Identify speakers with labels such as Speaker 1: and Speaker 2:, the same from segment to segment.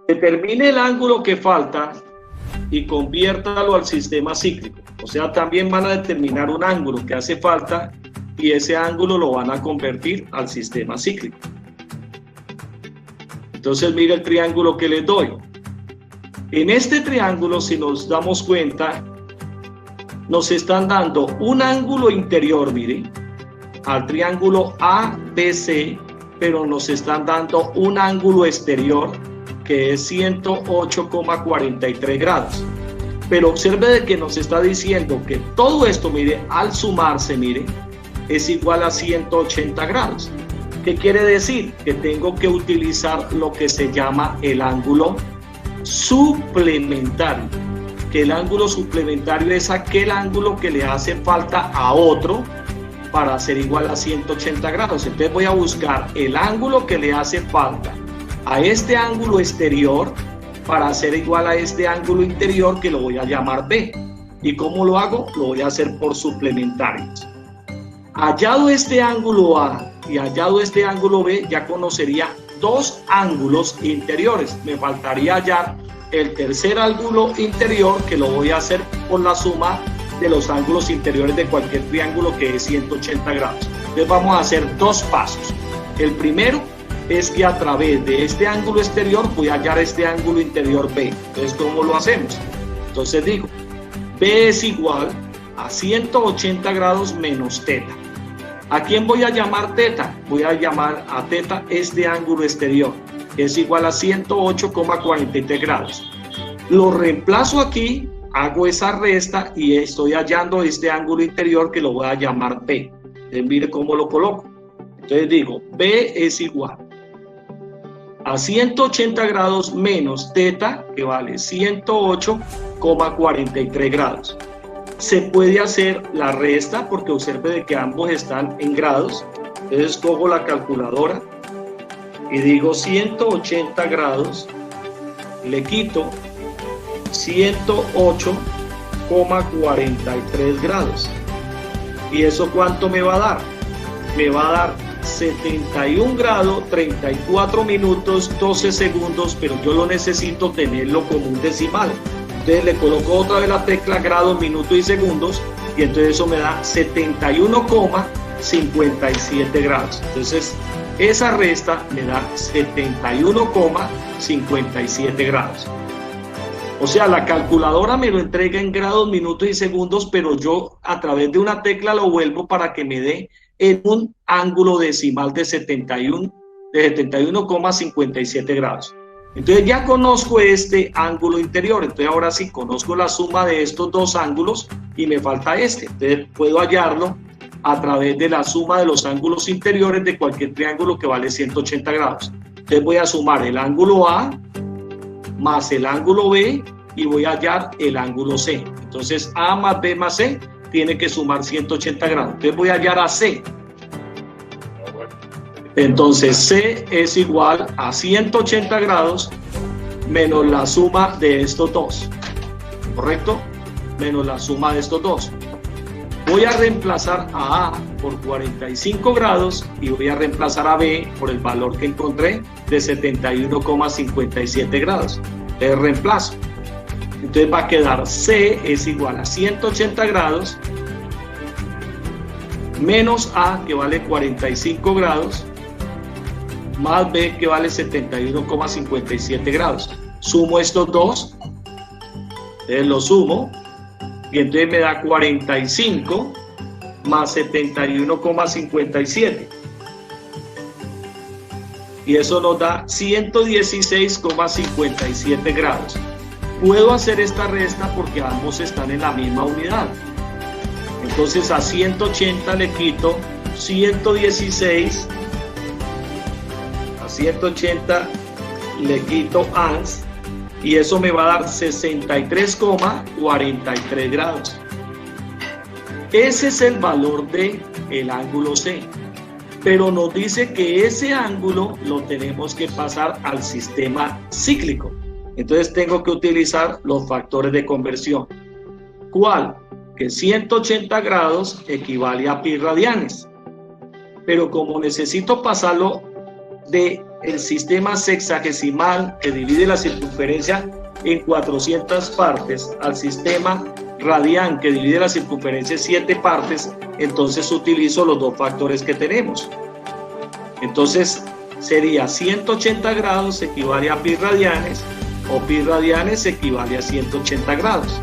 Speaker 1: Determine el ángulo que falta y conviértalo al sistema cíclico. O sea, también van a determinar un ángulo que hace falta y ese ángulo lo van a convertir al sistema cíclico. Entonces, mira el triángulo que les doy. En este triángulo, si nos damos cuenta, nos están dando un ángulo interior, miren, al triángulo ABC, pero nos están dando un ángulo exterior que es 108,43 grados. Pero observe de que nos está diciendo que todo esto, mire, al sumarse, mire, es igual a 180 grados. ¿Qué quiere decir? Que tengo que utilizar lo que se llama el ángulo suplementario. Que el ángulo suplementario es aquel ángulo que le hace falta a otro para ser igual a 180 grados. Entonces voy a buscar el ángulo que le hace falta a este ángulo exterior para hacer igual a este ángulo interior, que lo voy a llamar B. ¿Y cómo lo hago? Lo voy a hacer por suplementarios. Hallado este ángulo A y hallado este ángulo B, ya conocería dos ángulos interiores. Me faltaría hallar el tercer ángulo interior, que lo voy a hacer por la suma de los ángulos interiores de cualquier triángulo, que es 180 grados. Entonces vamos a hacer dos pasos. El primero es que a través de este ángulo exterior voy a hallar este ángulo interior B. Entonces, ¿cómo lo hacemos? Entonces digo, B es igual a 180 grados menos teta. ¿A quién voy a llamar teta? Voy a llamar a teta este ángulo exterior, que es igual a 108,43 grados. Lo reemplazo aquí, hago esa resta y estoy hallando este ángulo interior, que lo voy a llamar B. Entonces, mire cómo lo coloco. Entonces digo, B es igual a 180 grados menos teta, que vale 108,43 grados. Se puede hacer la resta porque observe de que ambos están en grados. Entonces cojo la calculadora y digo 180 grados, le quito 108,43 grados. ¿Y eso cuánto me va a dar? Me va a dar 71 grados, 34 minutos, 12 segundos, pero yo lo necesito tenerlo como un decimal. Entonces le coloco otra vez la tecla grados, minutos y segundos, y entonces eso me da 71,57 grados. Entonces esa resta me da 71,57 grados. O sea, la calculadora me lo entrega en grados, minutos y segundos, pero yo a través de una tecla lo vuelvo para que me dé en un ángulo decimal de 71,57 grados. Entonces ya conozco este ángulo interior. Entonces ahora sí conozco la suma de estos dos ángulos y me falta este. Entonces puedo hallarlo a través de la suma de los ángulos interiores de cualquier triángulo que vale 180 grados. Entonces voy a sumar el ángulo A más el ángulo B y voy a hallar el ángulo C. Entonces A más B más C tiene que sumar 180 grados. Entonces voy a hallar a C. Entonces C es igual a 180 grados menos la suma de estos dos. ¿Correcto? Menos la suma de estos dos. Voy a reemplazar a A por 45 grados y voy a reemplazar a B por el valor que encontré de 71,57 grados. Entonces reemplazo. Entonces va a quedar C es igual a 180 grados menos A, que vale 45 grados, más B, que vale 71,57 grados. Sumo estos dos, entonces lo sumo, y entonces me da 45 más 71,57. Y eso nos da 116,57 grados. Puedo hacer esta resta porque ambos están en la misma unidad. Entonces a 180 le quito 116, a 180 le quito ans, y eso me va a dar 63,43 grados. Ese es el valor del ángulo C. pero nos dice que ese ángulo lo tenemos que pasar al sistema cíclico. Entonces tengo que utilizar los factores de conversión. ¿Cuál? Que 180 grados equivale a pi radianes. Pero como necesito pasarlo del sistema sexagesimal que divide la circunferencia en 400 partes al sistema radian que divide la circunferencia en 7 partes, entonces utilizo los dos factores que tenemos. Entonces sería 180 grados equivale a pi radianes, o pi radianes equivale a 180 grados.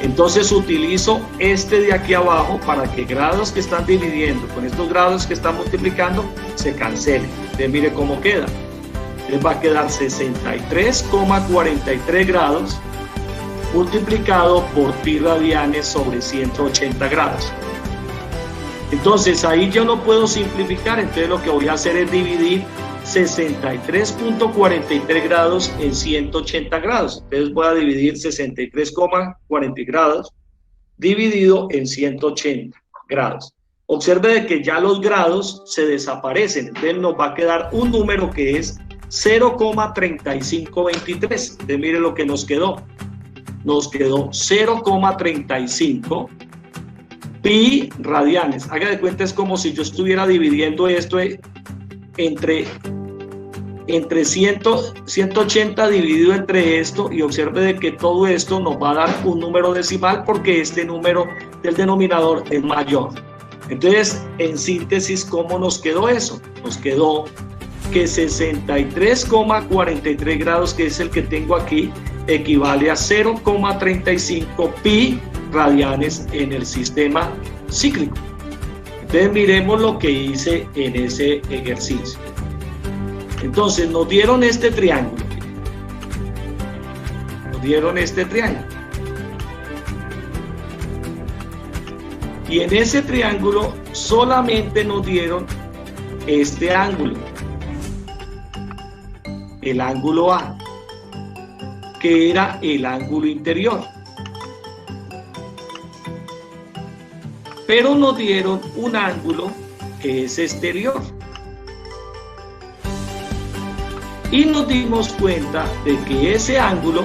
Speaker 1: Entonces utilizo este de aquí abajo para que grados que están dividiendo con estos grados que están multiplicando se cancelen. Entonces mire cómo queda. Les va a quedar 63,43 grados multiplicado por pi radianes sobre 180 grados. Entonces ahí yo no puedo simplificar, entonces lo que voy a hacer es dividir 63,43 grados en 180 grados. Entonces voy a dividir 63,40 grados dividido en 180 grados. Observe de que ya los grados se desaparecen, entonces nos va a quedar un número que es 0,3523. Entonces mire lo que nos quedó. Nos quedó 0,35 pi radianes. Haga de cuenta, es como si yo estuviera dividiendo esto entre 180 dividido entre esto, y observe de que todo esto nos va a dar un número decimal porque este número del denominador es mayor. Entonces, en síntesis, ¿cómo nos quedó eso? Nos quedó que 63,43 grados, que es el que tengo aquí, equivale a 0,35 pi radianes en el sistema cíclico. Entonces miremos lo que hice en ese ejercicio. Entonces nos dieron este triángulo. Y en ese triángulo solamente nos dieron este ángulo. El ángulo A, que era el ángulo interior. Pero nos dieron un ángulo que es exterior. Y nos dimos cuenta de que ese ángulo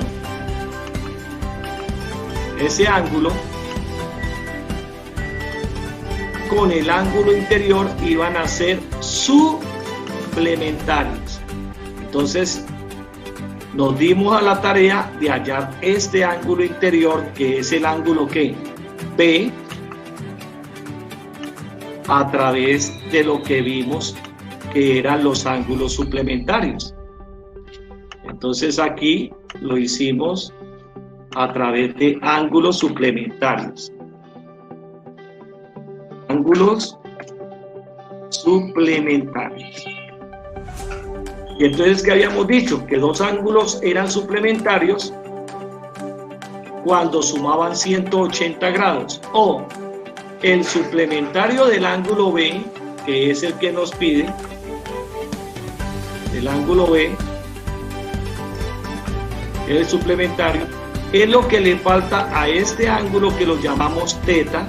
Speaker 1: con el ángulo interior iban a ser suplementarios. Entonces nos dimos a la tarea de hallar este ángulo interior, que es el ángulo que B, a través de lo que vimos que eran los ángulos suplementarios. Entonces aquí lo hicimos a través de ángulos suplementarios. Ángulos suplementarios. Y entonces, ¿qué habíamos dicho? Que dos ángulos eran suplementarios cuando sumaban 180 grados. O el suplementario del ángulo B, que es el que nos pide, el ángulo B, el suplementario, es lo que le falta a este ángulo que lo llamamos teta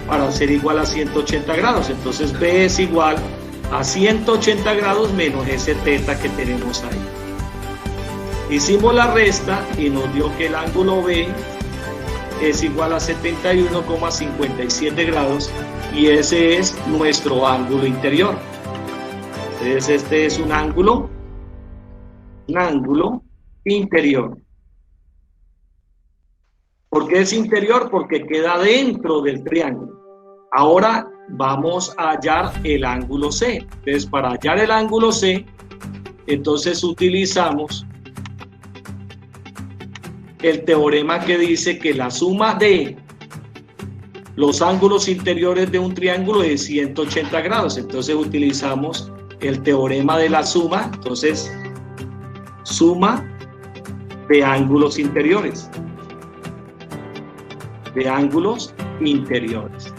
Speaker 1: para ser igual a 180 grados. Entonces B es igual a 180 grados menos ese teta que tenemos ahí. Hicimos la resta y nos dio que el ángulo B es igual a 71,57 grados y ese es nuestro ángulo interior. Entonces este es un ángulo interior. ¿Por qué es interior? Porque queda dentro del triángulo. Ahora vamos a hallar el ángulo C. Entonces, para hallar el ángulo C, entonces utilizamos el teorema que dice que la suma de los ángulos interiores de un triángulo es 180 grados. Entonces utilizamos el teorema de la suma. Entonces, suma de ángulos interiores. De ángulos interiores.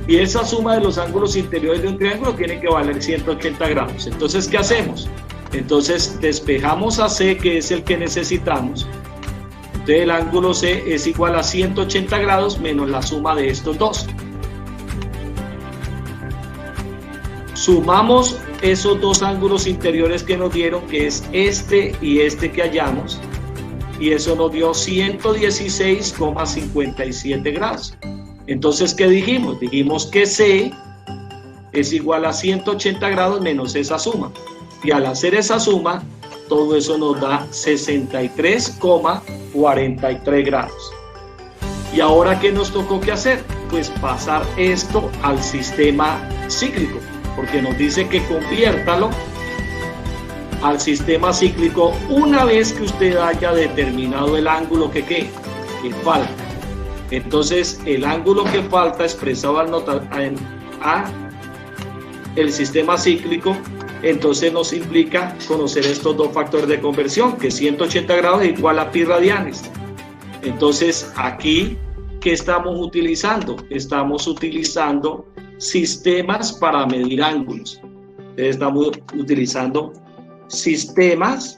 Speaker 1: Y esa suma de los ángulos interiores de un triángulo tiene que valer 180 grados. Entonces, ¿qué hacemos? Entonces, despejamos a C, que es el que necesitamos. Entonces el ángulo C es igual a 180 grados menos la suma de estos dos. Sumamos esos dos ángulos interiores que nos dieron, que es este y este que hallamos, y eso nos dio 116,57 grados. Entonces, ¿qué dijimos? Dijimos que C es igual a 180 grados menos esa suma. Y al hacer esa suma, todo eso nos da 63,43 grados. ¿Y ahora qué nos tocó que hacer? Pues pasar esto al sistema cíclico, porque nos dice que conviértalo al sistema cíclico una vez que usted haya determinado el ángulo que falta. Entonces, el ángulo que falta expresado a el sistema cíclico, entonces nos implica conocer estos dos factores de conversión, que 180 grados es igual a pi radianes. Entonces, aquí, ¿qué estamos utilizando? Estamos utilizando sistemas para medir ángulos. Entonces, estamos utilizando sistemas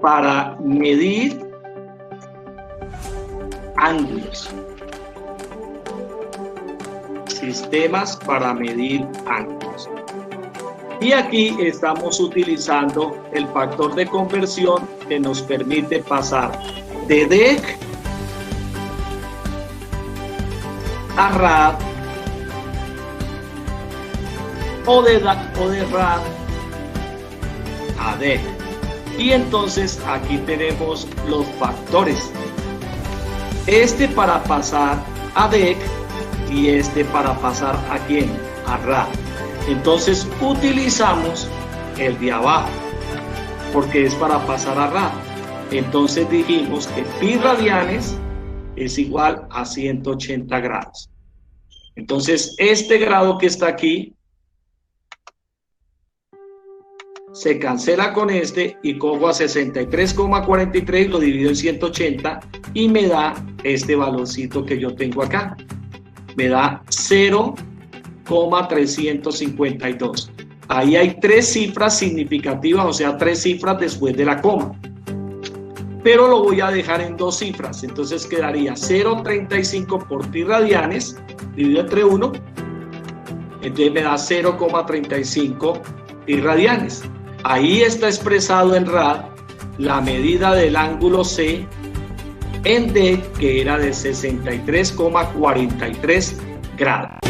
Speaker 1: para medir ángulos. Sistemas para medir ángulos. Y aquí estamos utilizando el factor de conversión que nos permite pasar de dec a rad o de rad a dec. Y entonces aquí tenemos los factores. Este para pasar a dec y este para pasar ¿a quién? A rad. Entonces utilizamos el de abajo porque es para pasar a rad. Entonces dijimos que pi radianes es igual a 180 grados. Entonces este grado que está aquí se cancela con este y cojo a 63,43 y lo divido en 180 y me da este valorcito que yo tengo acá. Me da 0,352. Ahí hay tres cifras significativas, o sea, tres cifras después de la coma. Pero lo voy a dejar en dos cifras. Entonces quedaría 0,35 por pi radianes, dividido entre 1. Entonces me da 0,35 pi radianes. Ahí está expresado en rad la medida del ángulo C en D, que era de 63,43 grados.